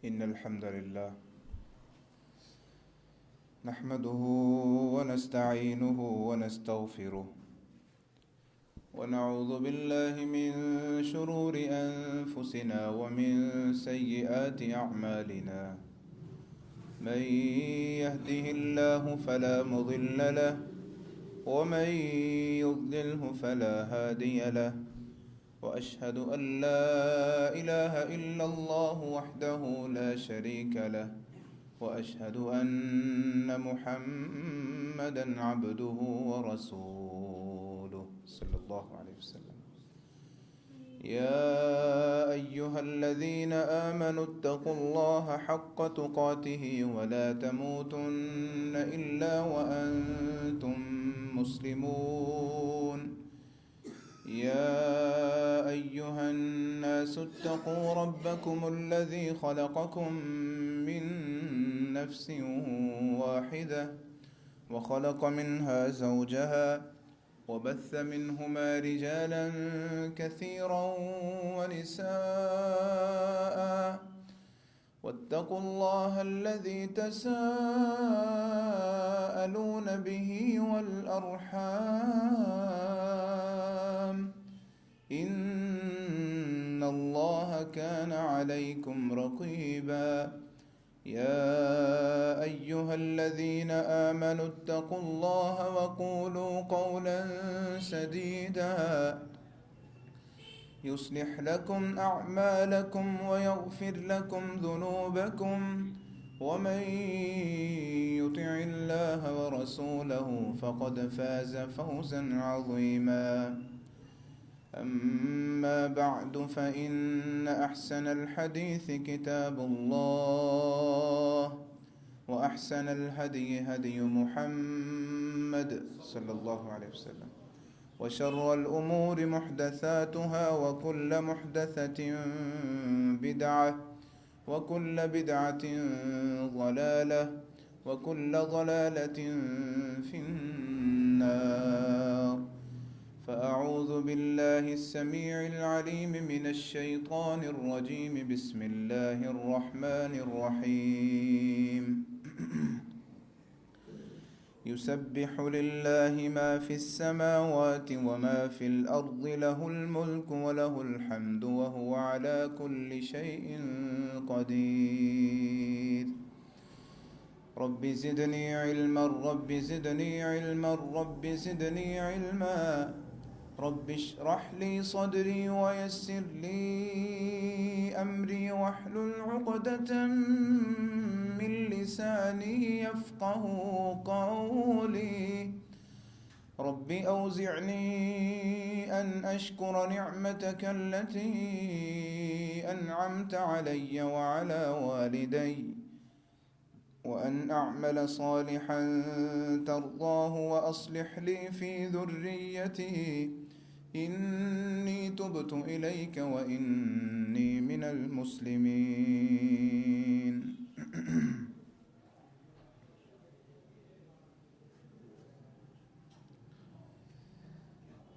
إن الحمد لله نحمده ونستعينه ونستغفره ونعوذ بالله من شرور أنفسنا ومن سيئات أعمالنا. من يهده الله فلا مضل له ومن يضلله فلا هادي له، وأشهد أن لا إله إلا الله وحده لا شريك له، وأشهد أن محمدا عبده ورسوله صلى الله عليه وسلم. يا أيها الذين آمنوا اتقوا الله حق تقاته ولا تموتن إلا وأنتم مسلمون. يا أيها الناس اتقوا ربكم الذي خلقكم من نفس واحدة وخلق منها زوجها وبث منهما رجالا كثيرا ونساء، واتقوا الله الذي تساءلون به والأرحام، إن الله كان عليكم رقيبا. يا أيها الذين آمنوا اتقوا الله وقولوا قولا سديدا يصلح لكم أعمالكم ويغفر لكم ذنوبكم، ومن يطع الله ورسوله فقد فاز فوزا عظيما. أما بعد، فإن أحسن الحديث كتاب الله، وأحسن الهدي هدي محمد صلى الله عليه وسلم، وشر الأمور محدثاتها، وكل محدثة بدعة، وكل بدعة ضلالة، وكل ضلالة في النار. فأعوذ بالله السميع العليم من الشيطان الرجيم. بسم الله الرحمن الرحيم. يسبح لله ما في السماوات وما في الأرض، له الملك وله الحمد وهو على كل شيء قدير. رب زدني علما، رب زدني علما، رب زدني علما. رب اشرح لي صدري ويسر لي أمري واحلل عقدة من لساني يفقه قولي. رب أوزعني أن أشكر نعمتك التي أنعمت علي وعلى والدي، وأن أعمل صالحا ترضاه وأصلح لي في ذريتي، إني تبت إليك وإني من المسلمين.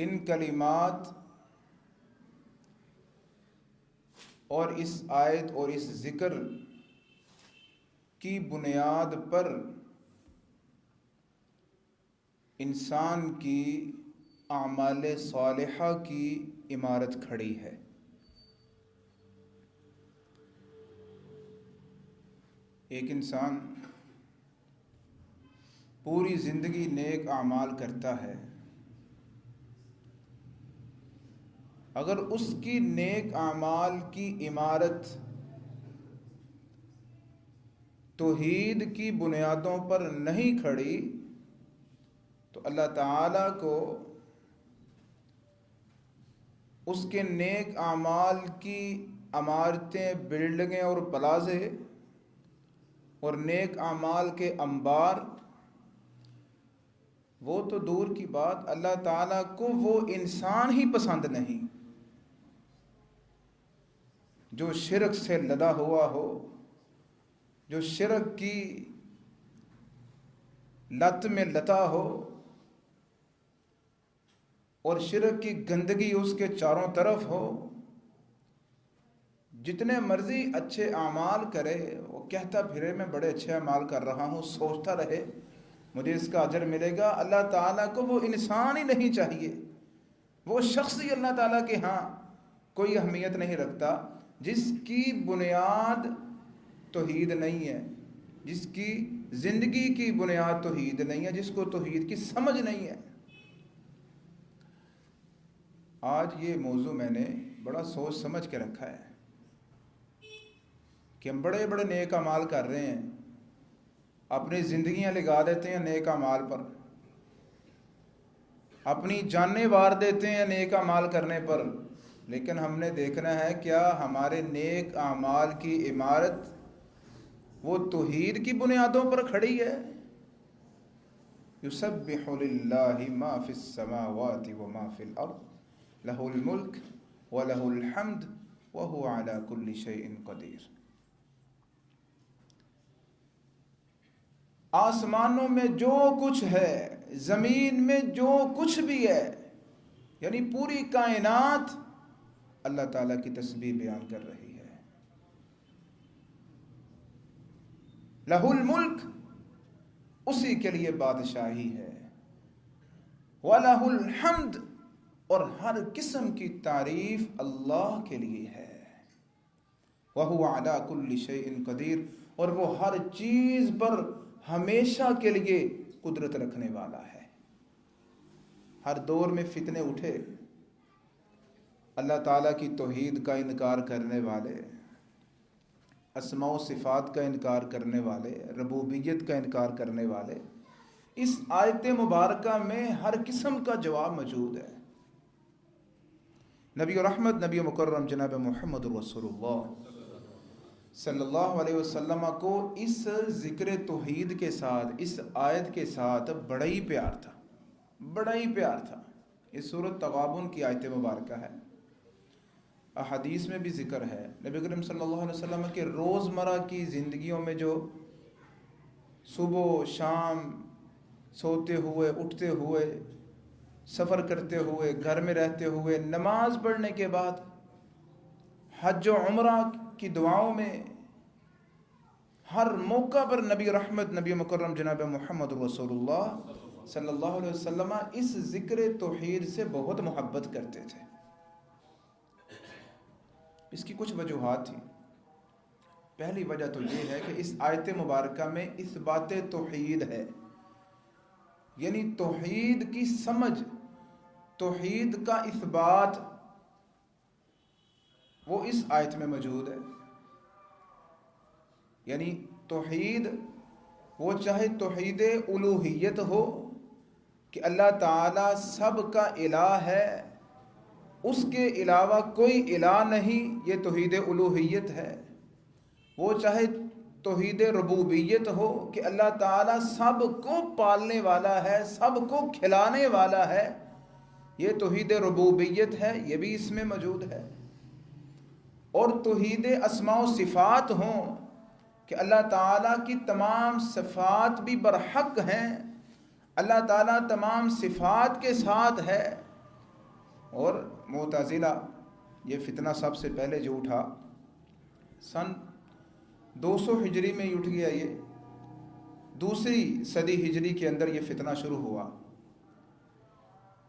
ان کلمات اور اس آیت اور اس ذکر کی بنیاد پر انسان کی اعمال صالحہ کی عمارت کھڑی ہے۔ ایک انسان پوری زندگی نیک اعمال کرتا ہے، اگر اس کی نیک اعمال کی عمارت توحید کی بنیادوں پر نہیں کھڑی تو اللہ تعالیٰ کو اس کے نیک اعمال کی عمارتیں، بلڈنگیں اور پلازے اور نیک اعمال کے انبار، وہ تو دور کی بات، اللہ تعالیٰ کو وہ انسان ہی پسند نہیں جو شرک سے لدا ہوا ہو، جو شرک کی لت میں لتا ہو اور شرک کی گندگی اس کے چاروں طرف ہو۔ جتنے مرضی اچھے اعمال کرے، وہ کہتا پھرے میں بڑے اچھے اعمال کر رہا ہوں، سوچتا رہے مجھے اس کا اجر ملے گا۔ اللہ تعالیٰ کو وہ انسان ہی نہیں چاہیے، وہ شخص ہی اللہ تعالیٰ کے ہاں کوئی اہمیت نہیں رکھتا جس کی بنیاد توحید نہیں ہے، جس کی زندگی کی بنیاد توحید نہیں ہے، جس کو توحید کی سمجھ نہیں ہے۔ آج یہ موضوع میں نے بڑا سوچ سمجھ کے رکھا ہے کہ ہم بڑے بڑے نیک اعمال کر رہے ہیں، اپنی زندگیاں لگا دیتے ہیں نیک اعمال پر، اپنی جانیں وار دیتے ہیں نیک اعمال کرنے پر، لیکن ہم نے دیکھنا ہے کیا ہمارے نیک اعمال کی عمارت وہ توحید کی بنیادوں پر کھڑی ہے؟ یسبح للہ ما فی السماوات وما فی الارض لہ الملک ولہ الحمد وہو علی کل شیء قدیر۔ آسمانوں میں جو کچھ ہے، زمین میں جو کچھ بھی ہے، یعنی پوری کائنات اللہ تعالیٰ کی تسبیح بیان کر رہی ہے۔ لہ الملک، اسی کے لیے بادشاہی ہے، وَلَهُ الْحَمْدُ، اور ہر قسم کی تعریف اللہ کے لیے ہے، وَهُوَ عَلَى كُلِّ شَيْءٍ قَدِيرٌ، اور وہ ہر چیز پر ہمیشہ کے لیے قدرت رکھنے والا ہے۔ ہر دور میں فتنے اٹھے، اللہ تعالیٰ کی توحید کا انکار کرنے والے، اسماء و صفات کا انکار کرنے والے، ربوبیت کا انکار کرنے والے، اس آیت مبارکہ میں ہر قسم کا جواب موجود ہے۔ نبی رحمت، نبی مکرم جناب محمد رسول اللہ صلی اللہ علیہ وسلم کو اس ذکر توحید کے ساتھ، اس آیت کے ساتھ بڑا ہی پیار تھا، بڑا ہی پیار تھا۔ یہ سورۃ تغابن کی آیت مبارکہ ہے، احادیث میں بھی ذکر ہے۔ نبی کریم صلی اللہ علیہ وسلم کے روزمرہ کی زندگیوں میں جو صبح و شام سوتے ہوئے، اٹھتے ہوئے، سفر کرتے ہوئے، گھر میں رہتے ہوئے، نماز پڑھنے کے بعد، حج و عمرہ کی دعاؤں میں، ہر موقع پر نبی رحمت، نبی مکرم جناب محمد رسول اللہ صلی اللہ علیہ وسلم اس ذکر توحید سے بہت محبت کرتے تھے۔ اس کی کچھ وجوہات تھیں۔ پہلی وجہ تو یہ ہے کہ اس آیت مبارکہ میں اثبات توحید ہے، یعنی توحید کی سمجھ، توحید کا اثبات وہ اس آیت میں موجود ہے۔ یعنی توحید، وہ چاہے توحید الوہیت ہو کہ اللہ تعالیٰ سب کا الہ ہے، اس کے علاوہ کوئی الہ نہیں، یہ توحید الوہیت ہے۔ وہ چاہے توحید ربوبیت ہو کہ اللہ تعالیٰ سب کو پالنے والا ہے، سب کو کھلانے والا ہے، یہ توحید ربوبیت ہے، یہ بھی اس میں موجود ہے۔ اور توحید اسماء و صفات ہوں کہ اللہ تعالیٰ کی تمام صفات بھی برحق ہیں، اللہ تعالیٰ تمام صفات کے ساتھ ہے، اور معتزلہ، یہ فتنہ سب سے پہلے جو اٹھا سن 200 ہجری میں ہی اٹھ گیا، یہ دوسری صدی ہجری کے اندر یہ فتنہ شروع ہوا.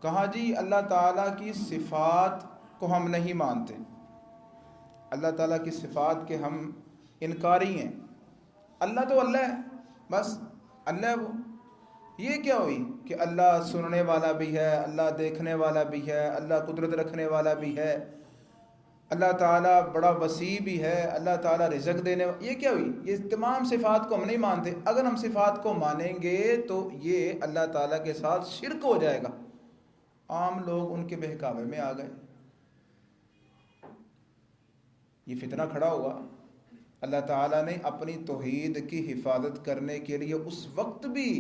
کہا جی اللہ تعالیٰ کی صفات کو ہم نہیں مانتے، اللہ تعالیٰ کی صفات کے ہم انکاری ہیں. اللہ تو اللہ ہے، بس اللہ ہے وہ. یہ کیا ہوئی کہ اللہ سننے والا بھی ہے، اللہ دیکھنے والا بھی ہے، اللہ قدرت رکھنے والا بھی ہے، اللہ تعالیٰ بڑا وسیع بھی ہے، اللہ تعالیٰ رزق دینے والا. یہ کیا ہوئی؟ یہ تمام صفات کو ہم نہیں مانتے. اگر ہم صفات کو مانیں گے تو یہ اللہ تعالیٰ کے ساتھ شرک ہو جائے گا. عام لوگ ان کے بہکاوے میں آ گئے، یہ فتنہ کھڑا ہوا. اللہ تعالیٰ نے اپنی توحید کی حفاظت کرنے کے لیے اس وقت بھی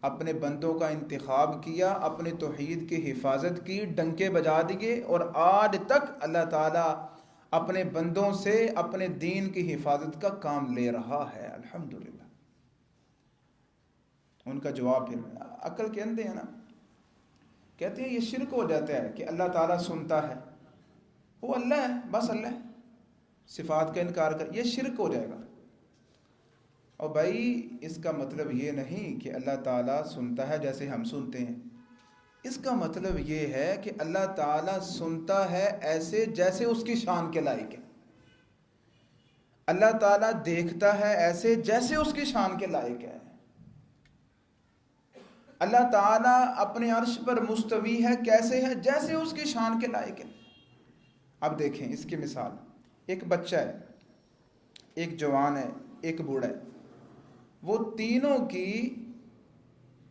اپنے بندوں کا انتخاب کیا، اپنی توحید کی حفاظت کی، ڈنکے بجا دیے، اور آج تک اللہ تعالیٰ اپنے بندوں سے اپنے دین کی حفاظت کا کام لے رہا ہے. الحمدللہ. ان کا جواب پھر عقل کے اندھے ہیں نا، کہتے ہیں یہ شرک ہو جاتا ہے کہ اللہ تعالیٰ سنتا ہے، وہ اللہ ہے، بس اللہ ہے، صفات کا انکار کر، یہ شرک ہو جائے گا. اور بھائی اس کا مطلب یہ نہیں کہ اللہ تعالیٰ سنتا ہے جیسے ہم سنتے ہیں. اس کا مطلب یہ ہے کہ اللہ تعالیٰ سنتا ہے ایسے جیسے اس کی شان کے لائق ہے. اللہ تعالیٰ دیکھتا ہے ایسے جیسے اس کی شان کے لائق ہے. اللہ تعالیٰ اپنے عرش پر مستوی ہے، کیسے ہے؟ جیسے اس کی شان کے لائق ہے. اب دیکھیں اس کی مثال، ایک بچہ ہے، ایک جوان ہے، ایک بوڑھا ہے. وہ تینوں کی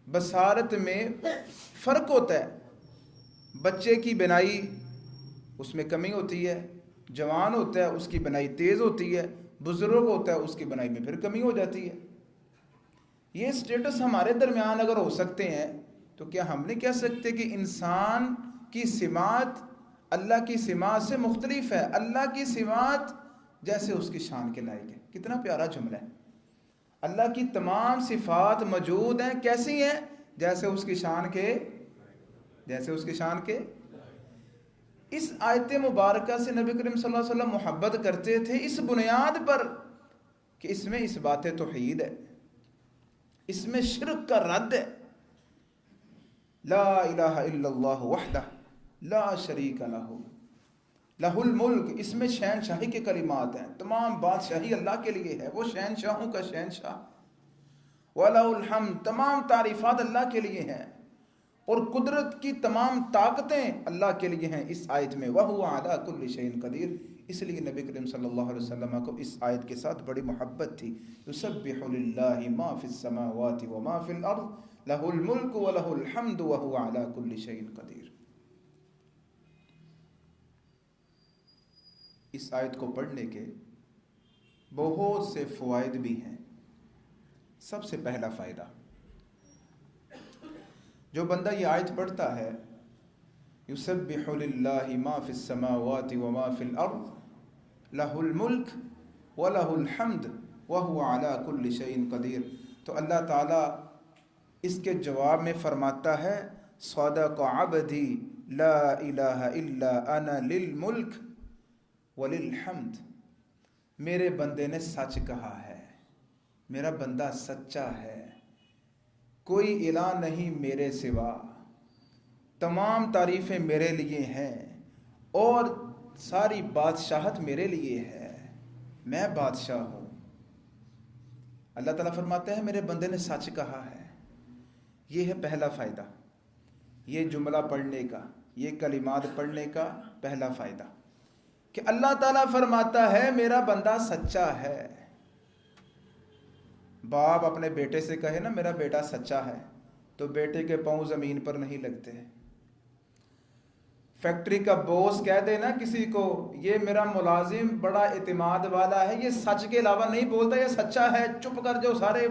بصارت میں فرق ہوتا ہے. بچے کی بینائی اس میں کمی ہوتی ہے، جوان ہوتا ہے اس کی بینائی تیز ہوتی ہے، بزرگ ہوتا ہے اس کی بینائی میں پھر کمی ہو جاتی ہے. یہ سٹیٹس ہمارے درمیان اگر ہو سکتے ہیں تو کیا ہم نہیں کہہ سکتے کہ انسان کی سمات اللہ کی سمات سے مختلف ہے؟ اللہ کی سمات جیسے اس کی شان کے لائق ہے. کتنا پیارا جملہ ہے. اللہ کی تمام صفات موجود ہیں، کیسی ہیں؟ جیسے اس کی شان کے، جیسے اس کی شان کے. اس آیت مبارکہ سے نبی کریم صلی اللہ علیہ وسلم محبت کرتے تھے اس بنیاد پر کہ اس میں اس بات توحید ہے، اس میں شرک کا رد ہے. لا الہ الا اللہ وحدہ لا شریک لہ لہ الملک، اس میں شہنشاہی کے کلمات ہیں. تمام بادشاہی اللہ کے لیے ہے، وہ شہنشاہوں کا شہنشاہ. وَلَهُ الْحَمْدُ، تمام تعریفات اللہ کے لیے ہیں، اور قدرت کی تمام طاقتیں اللہ کے لیے ہیں اس آیت میں. وَهُوَ عَلَىٰ كُلِّ شَيْءٍ قَدِيرٌ. اس لیے نبی کریم صلی اللہ علیہ وسلم کو اس آیت کے ساتھ بڑی محبت تھی. يُسَبِّحُ لِلَّهِ مَا فِي السَّمَاوَاتِ وَمَا فِي الْأَرْضِ لَهُ الْمُلْكُ وَلَهُ الْحَمْدُ وَهُوَ عَلَىٰ كُلِّ شَيْءٍ قَدِيرٌ. اس آیت کو پڑھنے کے بہت سے فوائد بھی ہیں. سب سے پہلا فائدہ، جو بندہ یہ آیت پڑھتا ہے یسبح للہ ما فی السماوات وما فی الارض لہ الملک ولہ الحمد وہو علی کل شیء قدیر، تو اللہ تعالیٰ اس کے جواب میں فرماتا ہے صدق عبدی لا الہ الا انا للملک وللحمد. میرے بندے نے سچ کہا ہے، میرا بندہ سچا ہے، کوئی الہ نہیں میرے سوا، تمام تعریفیں میرے لیے ہیں، اور ساری بادشاہت میرے لیے ہے، میں بادشاہ ہوں. اللہ تعالیٰ فرماتے ہیں میرے بندے نے سچ کہا ہے. یہ ہے پہلا فائدہ، یہ جملہ پڑھنے کا، یہ کلمات پڑھنے کا پہلا فائدہ کہ اللہ تعالیٰ فرماتا ہے میرا بندہ سچا ہے. باپ اپنے بیٹے سے کہے نا میرا بیٹا سچا ہے، تو بیٹے کے پاؤں زمین پر نہیں لگتے. فیکٹری کا بوس کہہ دے نا کسی کو یہ میرا ملازم بڑا اعتماد والا ہے، یہ سچ کے علاوہ نہیں بولتا، یہ سچا ہے، چپ کر جاؤ سارے،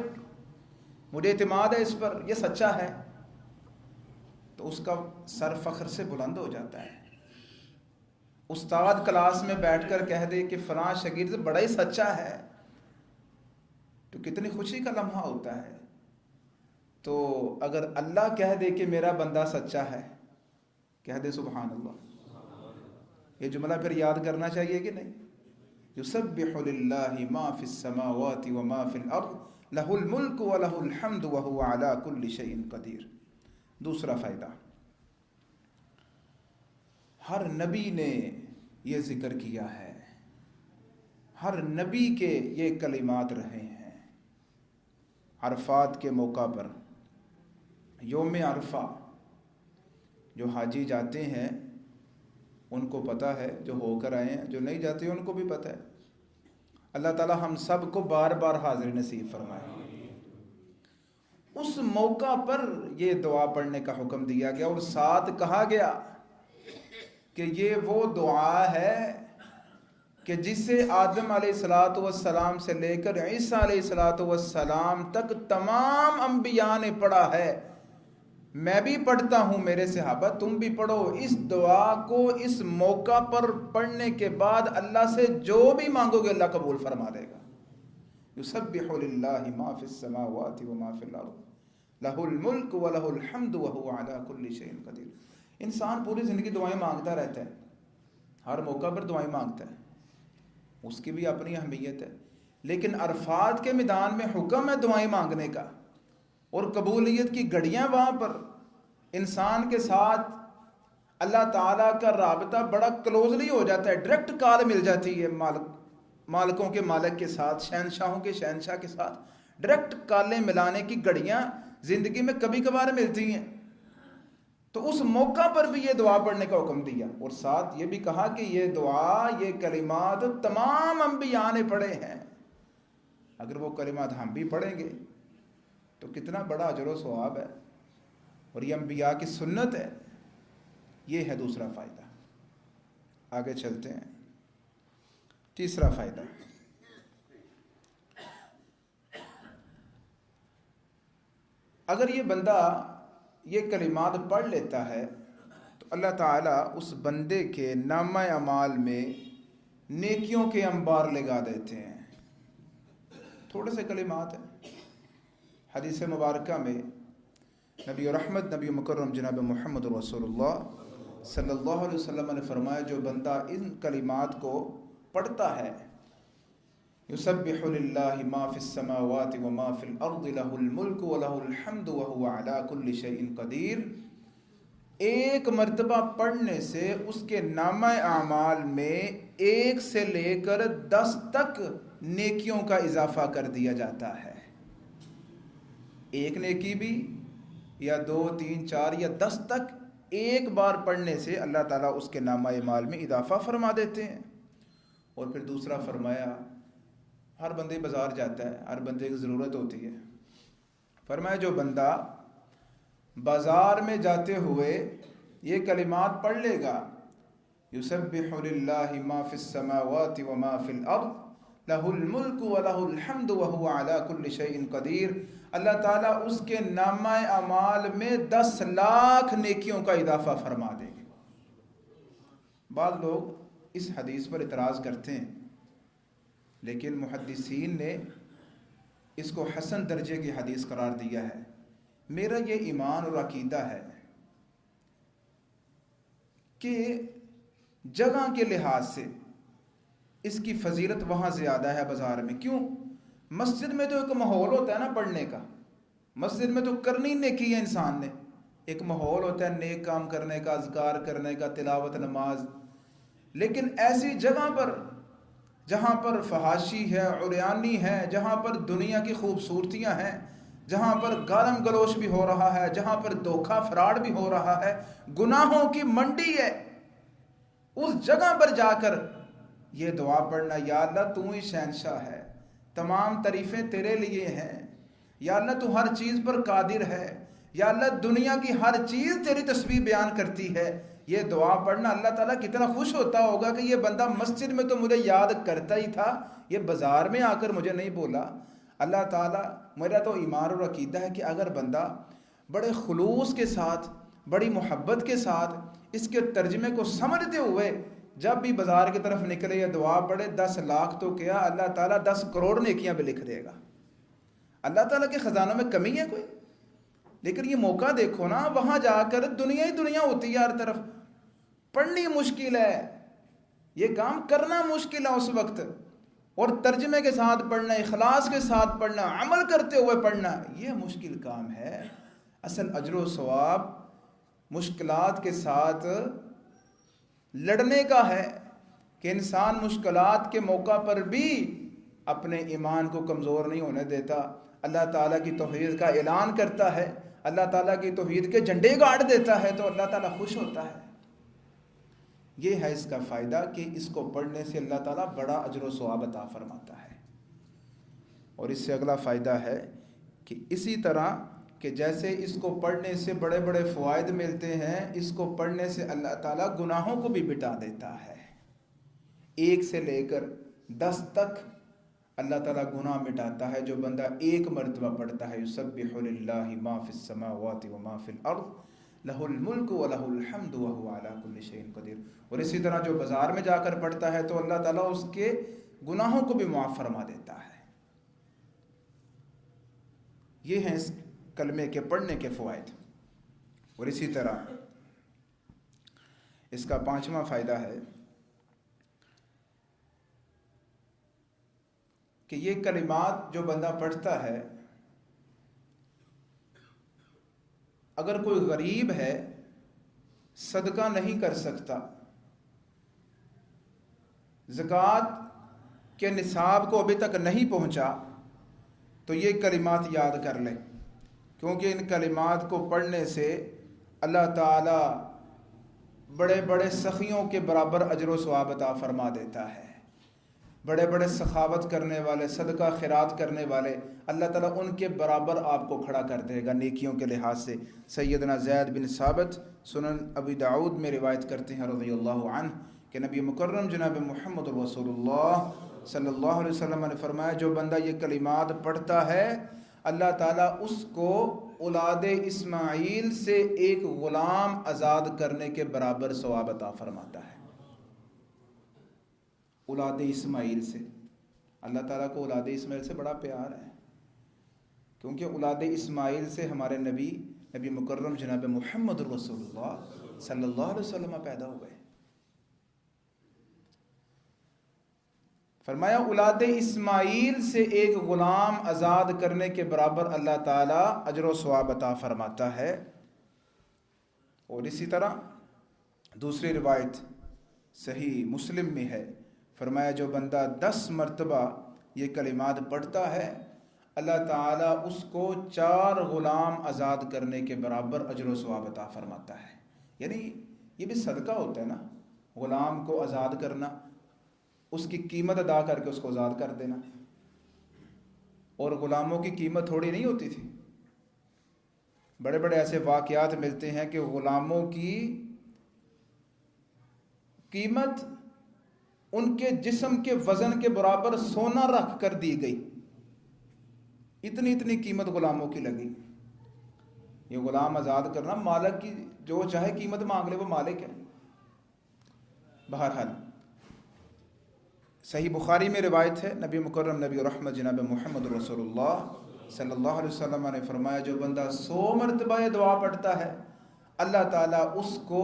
مجھے اعتماد ہے اس پر، یہ سچا ہے، تو اس کا سر فخر سے بلند ہو جاتا ہے. استاد کلاس میں بیٹھ کر کہہ دے کہ فلاں شاگرد بڑا ہی سچا ہے، تو کتنی خوشی کا لمحہ ہوتا ہے. تو اگر اللہ کہہ دے کہ میرا بندہ سچا ہے کہہ دے سبحان اللہ. یہ جملہ پھر یاد کرنا چاہیے کہ نہیں؟ یسبح للہ ما فی السماوات وما فی الارض لہ الملک ولہ الحمد وہو علی کل شیء قدیر. دوسرا فائدہ، ہر نبی نے یہ ذکر کیا ہے، ہر نبی کے یہ کلمات رہے ہیں. عرفات کے موقع پر، یوم عرفہ، جو حاجی جاتے ہیں ان کو پتہ ہے، جو ہو کر آئے ہیں، جو نہیں جاتے ان کو بھی پتہ ہے. اللہ تعالی ہم سب کو بار بار حاضر نصیب فرمائے. اس موقع پر یہ دعا پڑھنے کا حکم دیا گیا، اور ساتھ کہا گیا کہ یہ وہ دعا ہے کہ جسے آدم علیہ السلام سے لے کر عیسیٰ علیہ السلام تک تمام انبیاء نے پڑھا ہے. میں بھی پڑھتا ہوں، میرے صحابہ تم بھی پڑھو. اس دعا کو اس موقع پر پڑھنے کے بعد اللہ سے جو بھی مانگو گے اللہ قبول فرما دے گا. یسبح للہ ما فی السماوات وما فی الارض لہ الملک ولہ الحمد وہو علی کل شیء قدیر. انسان پوری زندگی دعائیں مانگتا رہتا ہے، ہر موقع پر دعائیں مانگتا ہے، اس کی بھی اپنی اہمیت ہے. لیکن عرفات کے میدان میں حکم ہے دعائیں مانگنے کا، اور قبولیت کی گھڑیاں وہاں پر انسان کے ساتھ اللہ تعالیٰ کا رابطہ بڑا کلوزلی ہو جاتا ہے. ڈائریکٹ کال مل جاتی ہے مالکوں کے مالک کے ساتھ، شہنشاہوں کے شہنشاہ کے ساتھ. ڈائریکٹ کالیں ملانے کی گھڑیاں زندگی میں کبھی کبھار ملتی ہیں. تو اس موقع پر بھی یہ دعا پڑھنے کا حکم دیا، اور ساتھ یہ بھی کہا کہ یہ دعا، یہ کلمات تمام انبیاء نے پڑھے ہیں. اگر وہ کلمات ہم بھی پڑھیں گے تو کتنا بڑا اجر و ثواب ہے، اور یہ انبیاء کی سنت ہے. یہ ہے دوسرا فائدہ. آگے چلتے ہیں. تیسرا فائدہ، اگر یہ بندہ یہ کلمات پڑھ لیتا ہے تو اللہ تعالیٰ اس بندے کے نامہ اعمال میں نیکیوں کے انبار لگا دیتے ہیں. تھوڑے سے کلمات ہیں. حدیث مبارکہ میں نبی رحمت، نبی مکرم جناب محمد رسول اللہ صلی اللہ علیہ وسلم نے فرمایا، جو بندہ ان کلمات کو پڑھتا ہے، یسبح للہ ما فی السماوات وما فی الارض لہ الملک ولہ الحمد وہو علی کل شیء قدیر، ایک مرتبہ پڑھنے سے اس کے نامہ اعمال میں 1 سے لے کر 10 تک نیکیوں کا اضافہ کر دیا جاتا ہے. ایک نیکی بھی، یا 2 3 4 یا 10 تک ایک بار پڑھنے سے اللہ تعالیٰ اس کے نامہ اعمال میں اضافہ فرما دیتے ہیں. اور پھر دوسرا فرمایا، ہر بندے بازار جاتا ہے، ہر بندے کی ضرورت ہوتی ہے. فرمایا جو بندہ بازار میں جاتے ہوئے یہ کلمات پڑھ لے گا، یسبح للہ ما فی السماوات وما فی الارض لہ الملک ولہ الحمد وہو علی کل شیء قدیر، اللہ تعالیٰ اس کے نامہ اعمال میں 10 لاکھ نیکیوں کا اضافہ فرما دے گے. بعض لوگ اس حدیث پر اعتراض کرتے ہیں، لیکن محدثین نے اس کو حسن درجے کی حدیث قرار دیا ہے. میرا یہ ایمان اور عقیدہ ہے کہ جگہ کے لحاظ سے اس کی فضیلت وہاں زیادہ ہے بازار میں. کیوں؟ مسجد میں تو ایک ماحول ہوتا ہے نا پڑھنے کا، مسجد میں تو کرنی نیکی ہے انسان نے، ایک ماحول ہوتا ہے نیک کام کرنے کا، اذکار کرنے کا، تلاوت نماز. لیکن ایسی جگہ پر جہاں پر فحاشی ہے، عریانی ہے، جہاں پر دنیا کی خوبصورتیاں ہیں، جہاں پر گالم گلوچ بھی ہو رہا ہے، جہاں پر دھوکہ فراڈ بھی ہو رہا ہے، گناہوں کی منڈی ہے، اس جگہ پر جا کر یہ دعا پڑھنا، یا اللہ تو ہی شہنشاہ ہے، تمام تعریفیں تیرے لیے ہیں، یا اللہ تو ہر چیز پر قادر ہے، یا اللہ دنیا کی ہر چیز تیری تسبیح بیان کرتی ہے. یہ دعا پڑھنا اللہ تعالیٰ کتنا خوش ہوتا ہوگا کہ یہ بندہ مسجد میں تو مجھے یاد کرتا ہی تھا، یہ بازار میں آ کر مجھے نہیں بولا. اللہ تعالیٰ، میرا تو ایمان اور عقیدہ ہے کہ اگر بندہ بڑے خلوص کے ساتھ، بڑی محبت کے ساتھ اس کے ترجمے کو سمجھتے ہوئے جب بھی بازار کی طرف نکلے یا دعا پڑھے، 10 لاکھ تو کیا اللہ تعالیٰ 10 کروڑ نیکیاں بھی لکھ دے گا. اللہ تعالیٰ کے خزانوں میں کمی ہے کوئی؟ لیکن یہ موقع دیکھو نا، وہاں جا کر دنیا ہی دنیا ہوتی ہے ہر طرف، پڑھنی مشکل ہے، یہ کام کرنا مشکل ہے اس وقت، اور ترجمے کے ساتھ پڑھنا، اخلاص کے ساتھ پڑھنا، عمل کرتے ہوئے پڑھنا، یہ مشکل کام ہے۔ اصل اجر و ثواب مشکلات کے ساتھ لڑنے کا ہے، کہ انسان مشکلات کے موقع پر بھی اپنے ایمان کو کمزور نہیں ہونے دیتا، اللہ تعالیٰ کی توحید کا اعلان کرتا ہے، اللہ تعالیٰ کی توحید کے جھنڈے گاڑ دیتا ہے، تو اللہ تعالیٰ خوش ہوتا ہے۔ یہ ہے اس کا فائدہ کہ اس کو پڑھنے سے اللہ تعالیٰ بڑا اجر و ثواب عطا فرماتا ہے۔ اور اس سے اگلا فائدہ ہے کہ اسی طرح کہ جیسے اس کو پڑھنے سے بڑے بڑے فوائد ملتے ہیں، اس کو پڑھنے سے اللہ تعالیٰ گناہوں کو بھی مٹا دیتا ہے۔ 1 سے لے کر 10 تک اللہ تعالیٰ گناہ مٹاتا ہے جو بندہ ایک مرتبہ پڑھتا ہے۔ یسبح للہ ما فی السماوات وما فی الارض لہ الملک ولہ الحمد وہو علی کل شیء قدیر۔ اور اسی طرح جو بازار میں جا کر پڑھتا ہے تو اللہ تعالیٰ اس کے گناہوں کو بھی معاف فرما دیتا ہے۔ یہ ہیں اس کلمے کے پڑھنے کے فوائد۔ اور اسی طرح اس کا 5واں فائدہ ہے کہ یہ کلمات جو بندہ پڑھتا ہے، اگر کوئی غریب ہے، صدقہ نہیں کر سکتا، زکوٰۃ کے نصاب کو ابھی تک نہیں پہنچا، تو یہ کلمات یاد کر لے، کیونکہ ان کلمات کو پڑھنے سے اللہ تعالیٰ بڑے بڑے سخیوں کے برابر اجر و ثواب عطا فرما دیتا ہے۔ بڑے بڑے سخاوت کرنے والے، صدقہ خیرات کرنے والے، اللہ تعالیٰ ان کے برابر آپ کو کھڑا کر دے گا نیکیوں کے لحاظ سے۔ سیدنا زید بن ثابت سنن ابی داؤد میں روایت کرتے ہیں رضی اللہ عنہ کہ نبی مکرم جناب محمد رسول اللہ صلی اللہ علیہ وسلم نے فرمایا، جو بندہ یہ کلمات پڑھتا ہے، اللہ تعالیٰ اس کو اولاد اسماعیل سے ایک غلام آزاد کرنے کے برابر ثواب عطا فرماتا ہے۔ اولاد اسماعیل سے، اللہ تعالیٰ کو اولاد اسماعیل سے بڑا پیار ہے، کیونکہ اولاد اسماعیل سے ہمارے نبی مکرم جناب محمد رسول اللہ صلی اللہ علیہ وسلم پیدا ہوئے۔ فرمایا اولاد اسماعیل سے ایک غلام آزاد کرنے کے برابر اللہ تعالیٰ اجر و ثواب عطا فرماتا ہے۔ اور اسی طرح دوسری روایت صحیح مسلم میں ہے، فرمایا جو بندہ 10 مرتبہ یہ کلمات پڑھتا ہے، اللہ تعالیٰ اس کو 4 غلام آزاد کرنے کے برابر اجر و ثواب عطا فرماتا ہے۔ یعنی یہ بھی صدقہ ہوتا ہے نا، غلام کو آزاد کرنا، اس کی قیمت ادا کر کے اس کو آزاد کر دینا۔ اور غلاموں کی قیمت تھوڑی نہیں ہوتی تھی، بڑے بڑے ایسے واقعات ملتے ہیں کہ غلاموں کی قیمت ان کے جسم کے وزن کے برابر سونا رکھ کر دی گئی، اتنی قیمت غلاموں کی لگی۔ یہ غلام آزاد کرنا، مالک کی جو چاہے قیمت مانگ لے وہ مالک ہے۔ بہرحال صحیح بخاری میں روایت ہے، نبی مکرم نبی رحمت جناب محمد رسول اللہ صلی اللہ علیہ وسلم نے فرمایا، جو بندہ 100 مرتبہ یہ دعا پڑھتا ہے، اللہ تعالیٰ اس کو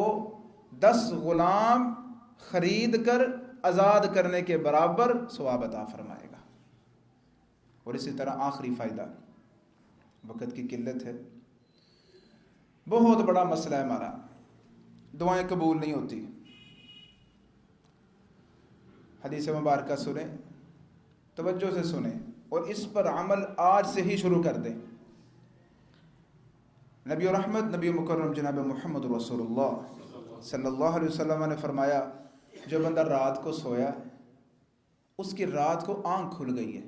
10 غلام خرید کر آزاد کرنے کے برابر ثواب عطا فرمائے گا۔ اور اسی طرح آخری فائدہ، وقت کی قلت ہے، بہت بڑا مسئلہ ہے ہمارا، دعائیں قبول نہیں ہوتی۔ حدیث مبارکہ سنیں، توجہ سے سنیں، اور اس پر عمل آج سے ہی شروع کر دیں۔ نبی رحمت نبی مکرم جناب محمد رسول اللہ صلی اللہ علیہ وسلم نے فرمایا، جو بندہ رات کو سویا، اس کی رات کو آنکھ کھل گئی ہے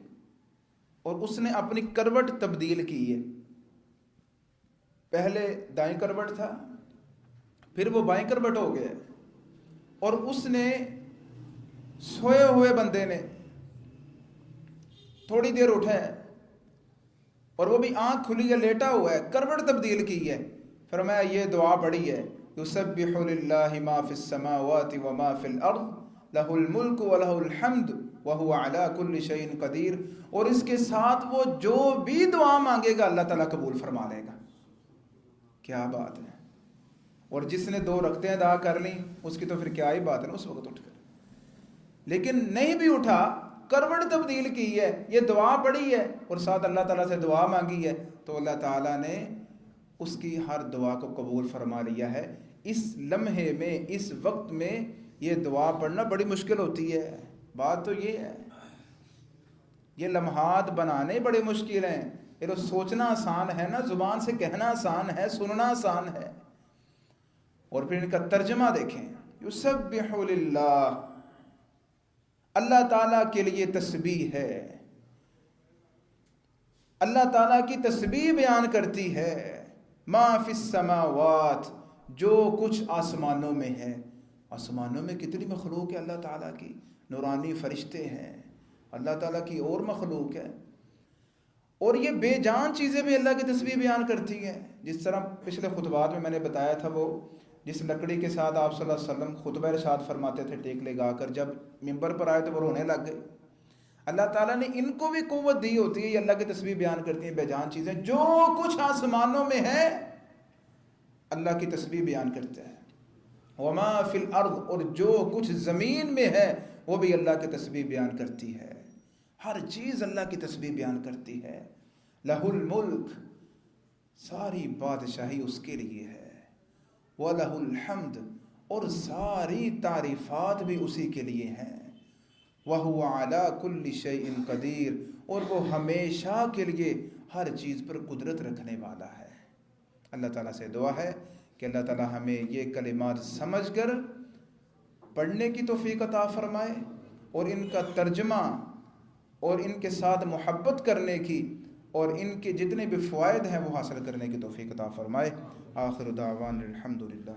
اور اس نے اپنی کروٹ تبدیل کی ہے، پہلے دائیں کروٹ تھا، پھر وہ بائیں کروٹ ہو گیا، اور اس نے سوئے ہوئے بندے نے تھوڑی دیر اٹھا ہے اور وہ بھی آنکھ کھلی ہے، لیٹا ہوا ہے، کروٹ تبدیل کی ہے، فرمایا یہ دعا پڑھی ہے، یسبح للہ ما فی السماوات وما فی الارض لہ الملک ولہ الحمد وہو علی کل شیء قدیر، اور اس کے ساتھ وہ جو بھی دعا مانگے گا اللہ تعالیٰ قبول فرما لے گا۔ کیا بات ہے. اور جس نے 2 رکعتیں ادا کر لیں اس کی تو پھر کیا ہی بات ہے نا اس وقت اٹھ کر. لیکن نہیں بھی اٹھا, کروٹ تبدیل کی ہے, یہ دعا پڑھی ہے اور ساتھ اللہ تعالیٰ سے دعا مانگی ہے, تو اللہ تعالیٰ نے اس کی ہر دعا کو قبول فرما لیا ہے. اس لمحے میں, اس وقت میں یہ دعا پڑھنا بڑی مشکل ہوتی ہے. بات تو یہ ہے, یہ لمحات بنانے بڑے مشکل ہیں. یہ سوچنا آسان ہے نا, زبان سے کہنا آسان ہے, سننا آسان ہے. اور پھر ان کا ترجمہ دیکھیں, یسبح للہ, اللہ تعالیٰ کے لیے تسبیح ہے. اللہ تعالیٰ کی تسبیح بیان کرتی ہے. ما فی السماوات, جو کچھ آسمانوں میں ہے. آسمانوں میں کتنی مخلوق ہے اللہ تعالیٰ کی, نورانی فرشتے ہیں, اللہ تعالیٰ کی اور مخلوق ہے. اور یہ بے جان چیزیں بھی اللہ کی تسبیح بیان کرتی ہیں. جس طرح پچھلے خطبات میں نے بتایا تھا, وہ جس لکڑی کے ساتھ آپ صلی اللہ علیہ وسلم خطبہ ارشاد فرماتے تھے ٹیک لگا کر, جب ممبر پر آئے تو وہ رونے لگ گئے. اللہ تعالیٰ نے ان کو بھی قوت دی ہوتی ہے, یہ اللہ کی تسبیح بیان کرتی ہیں بے جان چیزیں. جو کچھ آسمانوں میں ہے اللہ کی تسبیح بیان کرتا ہے. وما فی الارض, اور جو کچھ زمین میں ہے وہ بھی اللہ کی تسبیح بیان کرتی ہے. ہر چیز اللہ کی تسبیح بیان کرتی ہے. لہ الملک, ساری بادشاہی اس کے لیے ہے. وَلَهُ الْحَمْدُ, اور ساری تعریفات بھی اسی کے لیے ہیں. وَهُوَ عَلَى كُلِّ شَيْءٍ قَدِيرٌ, اور وہ ہمیشہ کے لیے ہر چیز پر قدرت رکھنے والا ہے. اللہ تعالیٰ سے دعا ہے کہ اللہ تعالیٰ ہمیں یہ کلمات سمجھ کر پڑھنے کی توفیق عطا فرمائے, اور ان کا ترجمہ اور ان کے ساتھ محبت کرنے کی اور ان کے جتنے بھی فوائد ہیں وہ حاصل کرنے کی توفیق عطا فرمائے. آخر دعوان الحمدللہ.